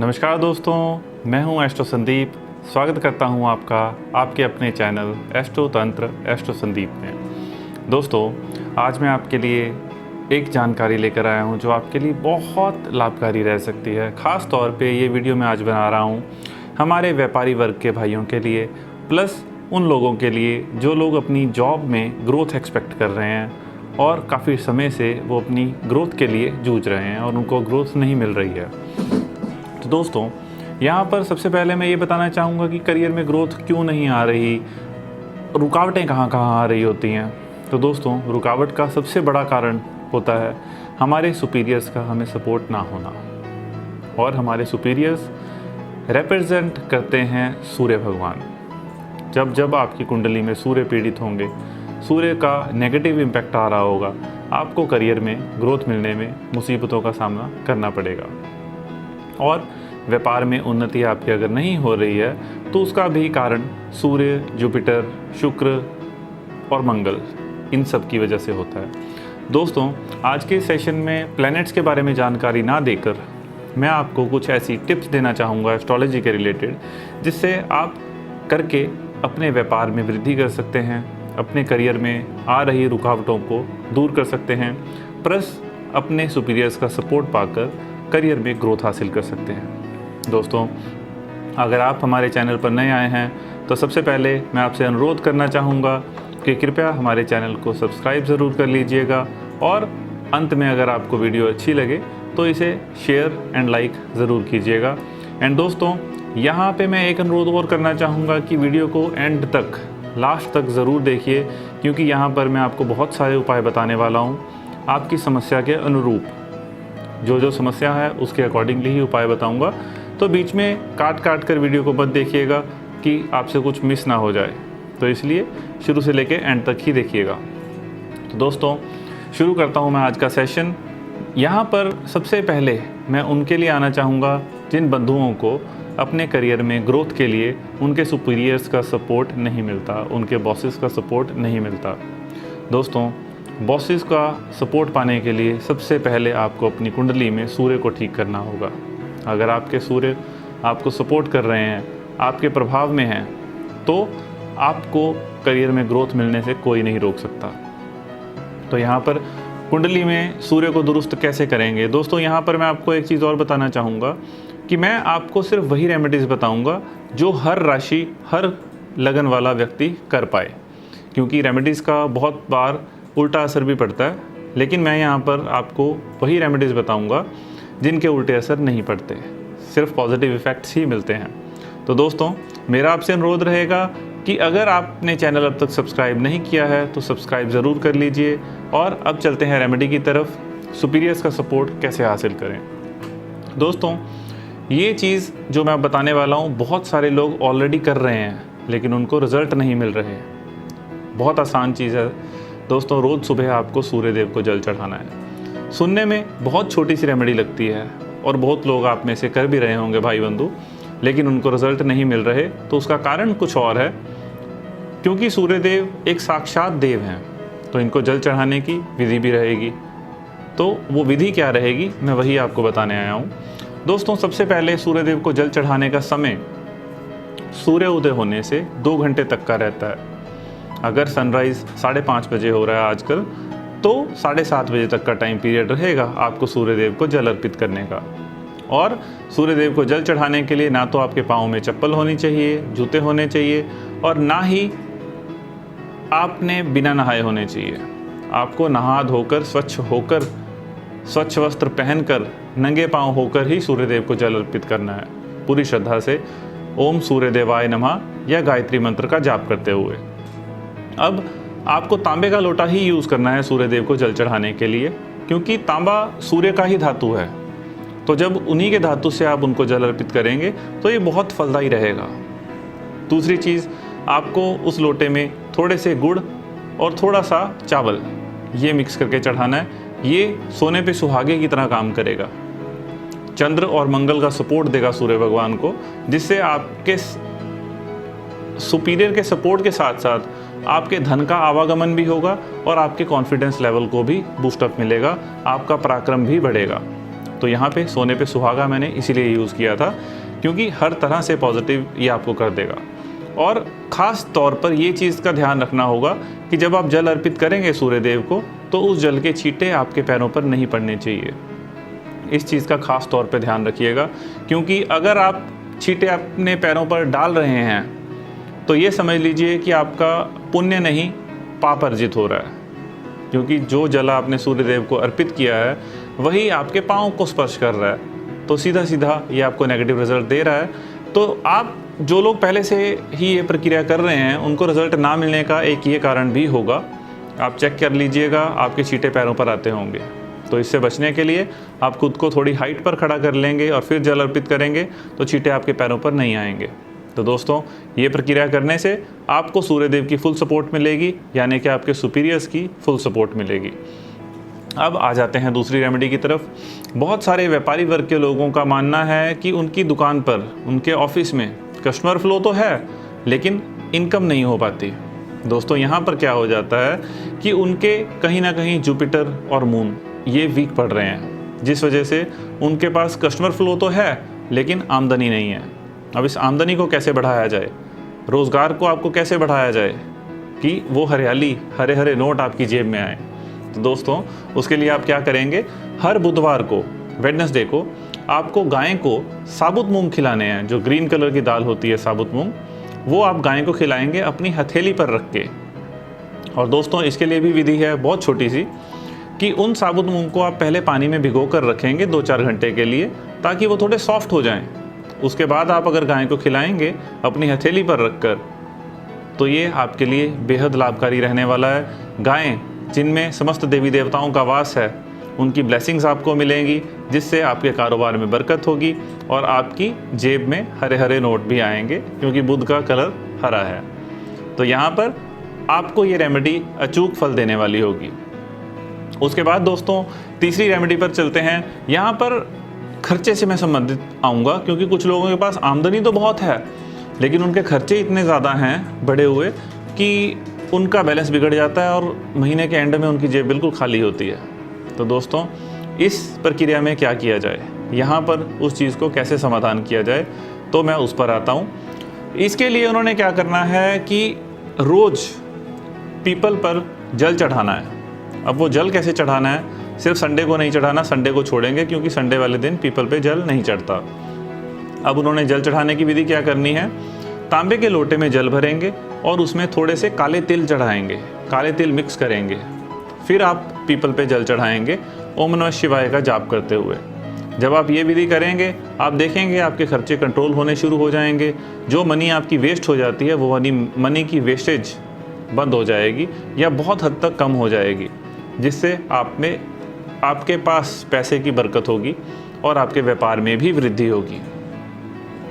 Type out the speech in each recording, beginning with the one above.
नमस्कार दोस्तों, मैं हूं एस्ट्रो संदीप। स्वागत करता हूं आपका आपके अपने चैनल एस्ट्रो तंत्र एस्ट्रो संदीप में। दोस्तों, आज मैं आपके लिए एक जानकारी लेकर आया हूं जो आपके लिए बहुत लाभकारी रह सकती है। ख़ास तौर पे ये वीडियो मैं आज बना रहा हूं हमारे व्यापारी वर्ग के भाइयों के लिए, प्लस उन लोगों के लिए जो लोग अपनी जॉब में ग्रोथ एक्सपेक्ट कर रहे हैं और काफ़ी समय से वो अपनी ग्रोथ के लिए जूझ रहे हैं और उनको ग्रोथ नहीं मिल रही है। तो दोस्तों, यहाँ पर सबसे पहले मैं ये बताना चाहूँगा कि करियर में ग्रोथ क्यों नहीं आ रही, रुकावटें कहाँ कहाँ आ रही होती हैं। तो दोस्तों, रुकावट का सबसे बड़ा कारण होता है हमारे सुपीरियर्स का हमें सपोर्ट ना होना। और हमारे सुपीरियर्स रिप्रेजेंट करते हैं सूर्य भगवान। जब जब आपकी कुंडली में सूर्य पीड़ित होंगे, सूर्य का नेगेटिव इम्पैक्ट आ रहा होगा, आपको करियर में ग्रोथ मिलने में मुसीबतों का सामना करना पड़ेगा। और व्यापार में उन्नति आपकी अगर नहीं हो रही है तो उसका भी कारण सूर्य, जुपिटर, शुक्र और मंगल, इन सब की वजह से होता है। दोस्तों, आज के सेशन में प्लैनेट्स के बारे में जानकारी ना देकर मैं आपको कुछ ऐसी टिप्स देना चाहूँगा एस्ट्रोलॉजी के रिलेटेड, जिससे आप करके अपने व्यापार में वृद्धि कर सकते हैं, अपने करियर में आ रही रुकावटों को दूर कर सकते हैं, प्लस अपने सुपीरियर्स का सपोर्ट पाकर करियर में ग्रोथ हासिल कर सकते हैं। दोस्तों, अगर आप हमारे चैनल पर नए आए हैं तो सबसे पहले मैं आपसे अनुरोध करना चाहूँगा कि कृपया हमारे चैनल को सब्सक्राइब ज़रूर कर लीजिएगा और अंत में अगर आपको वीडियो अच्छी लगे तो इसे शेयर एंड लाइक ज़रूर कीजिएगा। एंड दोस्तों, यहाँ पे मैं एक अनुरोध और करना चाहूँगा कि वीडियो को एंड तक, लास्ट तक ज़रूर देखिए, क्योंकि यहाँ पर मैं आपको बहुत सारे उपाय बताने वाला हूँ आपकी समस्या के अनुरूप। जो समस्या है उसके अकॉर्डिंगली ही उपाय बताऊंगा, तो बीच में काट कर वीडियो को मत देखिएगा कि आपसे कुछ मिस ना हो जाए। तो इसलिए शुरू से लेके एंड तक ही देखिएगा। तो दोस्तों, शुरू करता हूं मैं आज का सेशन। यहाँ पर सबसे पहले मैं उनके लिए आना चाहूँगा जिन बंधुओं को अपने करियर में ग्रोथ के लिए उनके सुपीरियर्स का सपोर्ट नहीं मिलता, उनके बॉसेस का सपोर्ट नहीं मिलता। दोस्तों, बॉसेस का सपोर्ट पाने के लिए सबसे पहले आपको अपनी कुंडली में सूर्य को ठीक करना होगा। अगर आपके सूर्य आपको सपोर्ट कर रहे हैं, आपके प्रभाव में हैं, तो आपको करियर में ग्रोथ मिलने से कोई नहीं रोक सकता। तो यहाँ पर कुंडली में सूर्य को दुरुस्त कैसे करेंगे? दोस्तों, यहाँ पर मैं आपको एक चीज़ और बताना चाहूँगा कि मैं आपको सिर्फ वही रेमेडीज़ बताऊँगा जो हर राशि, हर लगन वाला व्यक्ति कर पाए, क्योंकि रेमेडीज़ का बहुत बार उल्टा असर भी पड़ता है। लेकिन मैं यहाँ पर आपको वही रेमेडीज़ बताऊँगा जिनके उल्टे असर नहीं पड़ते, सिर्फ पॉजिटिव इफ़ेक्ट्स ही मिलते हैं। तो दोस्तों, मेरा आपसे अनुरोध रहेगा कि अगर आपने चैनल अब तक सब्सक्राइब नहीं किया है तो सब्सक्राइब ज़रूर कर लीजिए। और अब चलते हैं रेमेडी की तरफ, सुपीरियर्स का सपोर्ट कैसे हासिल करें। दोस्तों, ये चीज़ जो मैं बताने वाला हूँ बहुत सारे लोग ऑलरेडी कर रहे हैं, लेकिन उनको रिज़ल्ट नहीं मिल रहे। बहुत आसान चीज़ है दोस्तों। रोज़ सुबह आपको सूर्यदेव को जल चढ़ाना है। सुनने में बहुत छोटी सी रेमेडी लगती है और बहुत लोग आप में से कर भी रहे होंगे भाई बंधु, लेकिन उनको रिजल्ट नहीं मिल रहे। तो उसका कारण कुछ और है, क्योंकि सूर्यदेव एक साक्षात देव हैं, तो इनको जल चढ़ाने की विधि भी रहेगी। तो वो विधि क्या रहेगी, मैं वही आपको बताने आया हूँ। दोस्तों, सबसे पहले सूर्यदेव को जल चढ़ाने का समय सूर्य उदय होने से 2 घंटे तक का रहता है। अगर सनराइज़ 5:30 बजे हो रहा है आजकल, तो 7:30 बजे तक का टाइम पीरियड रहेगा आपको सूर्यदेव को जल अर्पित करने का। और सूर्यदेव को जल चढ़ाने के लिए ना तो आपके पाँव में चप्पल होनी चाहिए, जूते होने चाहिए, और ना ही आपने बिना नहाए होने चाहिए। आपको नहा धोकर, स्वच्छ वस्त्र पहनकर, नंगे पाँव होकर ही सूर्यदेव को जल अर्पित करना है, पूरी श्रद्धा से ओम सूर्यदेवाय नमः या गायत्री मंत्र का जाप करते हुए। अब आपको तांबे का लोटा ही यूज़ करना है सूर्यदेव को जल चढ़ाने के लिए, क्योंकि तांबा सूर्य का ही धातु है। तो जब उन्हीं के धातु से आप उनको जल अर्पित करेंगे तो ये बहुत फलदायी रहेगा। दूसरी चीज़, आपको उस लोटे में थोड़े से गुड़ और थोड़ा सा चावल ये मिक्स करके चढ़ाना है। ये सोने पे सुहागे की तरह काम करेगा, चंद्र और मंगल का सपोर्ट देगा सूर्य भगवान को, जिससे आपके सुपीरियर के सपोर्ट के साथ साथ आपके धन का आवागमन भी होगा और आपके कॉन्फिडेंस लेवल को भी बूस्टअप मिलेगा, आपका पराक्रम भी बढ़ेगा। तो यहाँ पे सोने पे सुहागा मैंने इसीलिए यूज़ किया था, क्योंकि हर तरह से पॉजिटिव ये आपको कर देगा। और ख़ास तौर पर ये चीज़ का ध्यान रखना होगा कि जब आप जल अर्पित करेंगे सूर्य देव को, तो उस जल के छींटे आपके पैरों पर नहीं पड़ने चाहिए। इस चीज़ का ख़ास तौर पे ध्यान रखिएगा, क्योंकि अगर आप छींटे अपने पैरों पर डाल रहे हैं तो ये समझ लीजिए कि आपका पुण्य नहीं पाप अर्जित हो रहा है, क्योंकि जो जल आपने सूर्य देव को अर्पित किया है वही आपके पाँव को स्पर्श कर रहा है, तो सीधा सीधा ये आपको नेगेटिव रिजल्ट दे रहा है। तो आप जो लोग पहले से ही ये प्रक्रिया कर रहे हैं उनको रिजल्ट ना मिलने का एक ये कारण भी होगा। आप चेक कर लीजिएगा, आपके छींटे पैरों पर आते होंगे। तो इससे बचने के लिए आप खुद को थोड़ी हाइट पर खड़ा कर लेंगे और फिर जल अर्पित करेंगे, तो छींटे आपके पैरों पर नहीं आएंगे। तो दोस्तों, ये प्रक्रिया करने से आपको सूर्यदेव की फुल सपोर्ट मिलेगी, यानी कि आपके सुपीरियर्स की फुल सपोर्ट मिलेगी। अब आ जाते हैं दूसरी रेमेडी की तरफ। बहुत सारे व्यापारी वर्ग के लोगों का मानना है कि उनकी दुकान पर, उनके ऑफिस में कस्टमर फ्लो तो है लेकिन इनकम नहीं हो पाती। दोस्तों, यहाँ पर क्या हो जाता है कि उनके कहीं ना कहीं जुपिटर और मून ये वीक पड़ रहे हैं, जिस वजह से उनके पास कस्टमर फ्लो तो है लेकिन आमदनी नहीं है। अब इस आमदनी को कैसे बढ़ाया जाए, रोज़गार को आपको कैसे बढ़ाया जाए कि वो हरियाली, हरे हरे नोट आपकी जेब में आए। तो दोस्तों, उसके लिए आप क्या करेंगे, हर बुधवार को, वेडनेसडे को, आपको गाय को साबुत मूंग खिलाने हैं। जो ग्रीन कलर की दाल होती है साबुत मूंग, वो आप गाय को खिलाएंगे अपनी हथेली पर रख के। और दोस्तों, इसके लिए भी विधि है बहुत छोटी सी, कि उन साबुत मूंग को आप पहले पानी में भिगो कर रखेंगे 2-4 घंटे के लिए, ताकि वो थोड़े सॉफ्ट हो जाएं। उसके बाद आप अगर गाय को खिलाएंगे अपनी हथेली पर रखकर, तो ये आपके लिए बेहद लाभकारी रहने वाला है। गायें जिनमें समस्त देवी देवताओं का वास है, उनकी ब्लेसिंग्स आपको मिलेंगी, जिससे आपके कारोबार में बरकत होगी और आपकी जेब में हरे हरे नोट भी आएंगे, क्योंकि बुध का कलर हरा है। तो यहाँ पर आपको ये रेमेडी अचूक फल देने वाली होगी। उसके बाद दोस्तों, तीसरी रेमेडी पर चलते हैं। यहाँ पर खर्चे से मैं संबंधित आऊँगा, क्योंकि कुछ लोगों के पास आमदनी तो बहुत है लेकिन उनके खर्चे इतने ज़्यादा हैं बढ़े हुए कि उनका बैलेंस बिगड़ जाता है और महीने के एंड में उनकी जेब बिल्कुल खाली होती है। तो दोस्तों, इस प्रक्रिया में क्या किया जाए, यहाँ पर उस चीज़ को कैसे समाधान किया जाए, तो मैं उस पर आता हूँ। इसके लिए उन्होंने क्या करना है कि रोज़ पीपल पर जल चढ़ाना है। अब वो जल कैसे चढ़ाना है, सिर्फ संडे को नहीं चढ़ाना, संडे को छोड़ेंगे क्योंकि संडे वाले दिन पीपल पे जल नहीं चढ़ता। अब उन्होंने जल चढ़ाने की विधि क्या करनी है, तांबे के लोटे में जल भरेंगे और उसमें थोड़े से काले तिल चढ़ाएंगे, काले तिल मिक्स करेंगे। फिर आप पीपल पे जल चढ़ाएंगे ओम नमः शिवाय का जाप करते हुए। जब आप ये विधि करेंगे, आप देखेंगे आपके खर्चे कंट्रोल होने शुरू हो जाएंगे। जो मनी आपकी वेस्ट हो जाती है, वो मनी की वेस्टेज बंद हो जाएगी या बहुत हद तक कम हो जाएगी, जिससे आपके पास पैसे की बरकत होगी और आपके व्यापार में भी वृद्धि होगी।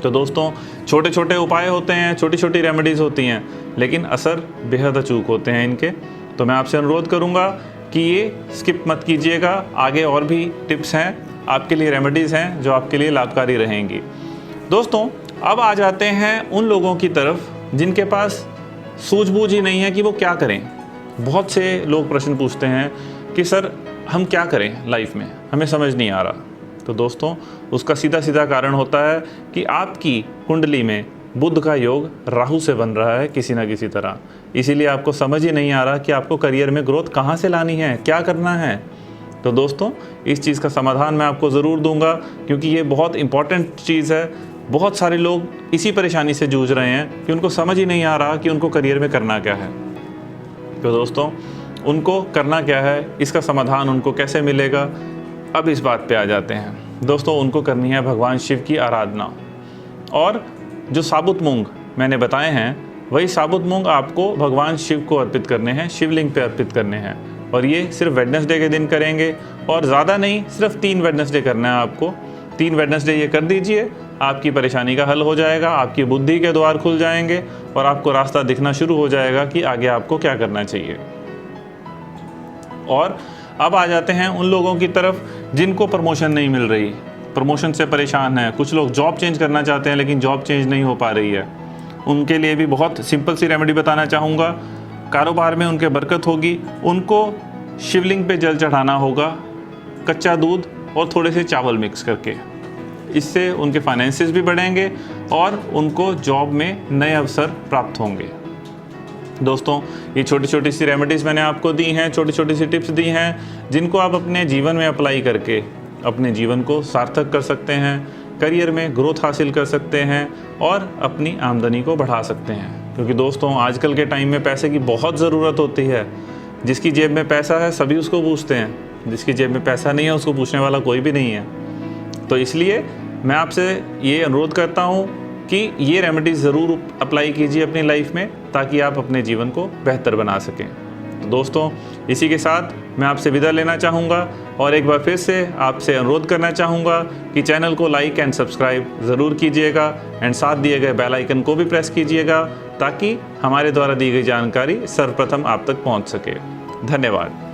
तो दोस्तों, छोटे छोटे उपाय होते हैं, छोटी छोटी रेमेडीज़ होती हैं, लेकिन असर बेहद अचूक होते हैं इनके। तो मैं आपसे अनुरोध करूंगा कि ये स्किप मत कीजिएगा। आगे और भी टिप्स हैं आपके लिए, रेमेडीज़ हैं जो आपके लिए लाभकारी रहेंगी। दोस्तों, अब आ जाते हैं उन लोगों की तरफ जिनके पास सूझबूझ ही नहीं है कि वो क्या करें। बहुत से लोग प्रश्न पूछते हैं कि सर हम क्या करें लाइफ में, हमें समझ नहीं आ रहा। तो दोस्तों, उसका सीधा सीधा कारण होता है कि आपकी कुंडली में बुध का योग राहु से बन रहा है किसी ना किसी तरह। इसीलिए आपको समझ ही नहीं आ रहा कि आपको करियर में ग्रोथ कहाँ से लानी है, क्या करना है। तो दोस्तों, इस चीज़ का समाधान मैं आपको ज़रूर दूंगा, क्योंकि ये बहुत इंपॉर्टेंट चीज़ है। बहुत सारे लोग इसी परेशानी से जूझ रहे हैं कि उनको समझ ही नहीं आ रहा कि उनको करियर में करना क्या है। तो दोस्तों, उनको करना क्या है, इसका समाधान उनको कैसे मिलेगा, अब इस बात पे आ जाते हैं। दोस्तों, उनको करनी है भगवान शिव की आराधना। और जो साबुत मूंग मैंने बताए हैं, वही साबुत मूंग आपको भगवान शिव को अर्पित करने हैं, शिवलिंग पे अर्पित करने हैं। और ये सिर्फ वेडनेसडे के दिन करेंगे, और ज़्यादा नहीं, सिर्फ 3 वेडनेसडे करना है आपको। 3 वेडनेसडे ये कर दीजिए, आपकी परेशानी का हल हो जाएगा, आपकी बुद्धि के द्वार खुल जाएंगे और आपको रास्ता दिखना शुरू हो जाएगा कि आगे आपको क्या करना चाहिए। और अब आ जाते हैं उन लोगों की तरफ जिनको प्रमोशन नहीं मिल रही, प्रमोशन से परेशान है। कुछ लोग जॉब चेंज करना चाहते हैं लेकिन जॉब चेंज नहीं हो पा रही है। उनके लिए भी बहुत सिंपल सी रेमेडी बताना चाहूँगा। कारोबार में उनके बरकत होगी। उनको शिवलिंग पे जल चढ़ाना होगा, कच्चा दूध और थोड़े से चावल मिक्स करके। इससे उनके फाइनेंसेस भी बढ़ेंगे और उनको जॉब में नए अवसर प्राप्त होंगे। दोस्तों, ये छोटी छोटी सी रेमेडीज़ मैंने आपको दी हैं, छोटी छोटी सी टिप्स दी हैं, जिनको आप अपने जीवन में अप्लाई करके अपने जीवन को सार्थक कर सकते हैं, करियर में ग्रोथ हासिल कर सकते हैं और अपनी आमदनी को बढ़ा सकते हैं। क्योंकि दोस्तों, आजकल के टाइम में पैसे की बहुत ज़रूरत होती है। जिसकी जेब में पैसा है सभी उसको पूछते हैं, जिसकी जेब में पैसा नहीं है उसको पूछने वाला कोई भी नहीं है। तो इसलिए मैं आपसे ये अनुरोध करता हूँ कि ये रेमेडीज़ ज़रूर अप्लाई कीजिए अपनी लाइफ में, ताकि आप अपने जीवन को बेहतर बना सकें। तो दोस्तों, इसी के साथ मैं आपसे विदा लेना चाहूँगा और एक बार फिर से आपसे अनुरोध करना चाहूँगा कि चैनल को लाइक एंड सब्सक्राइब ज़रूर कीजिएगा एंड साथ दिए गए बेल आइकन को भी प्रेस कीजिएगा, ताकि हमारे द्वारा दी गई जानकारी सर्वप्रथम आप तक पहुँच सके। धन्यवाद।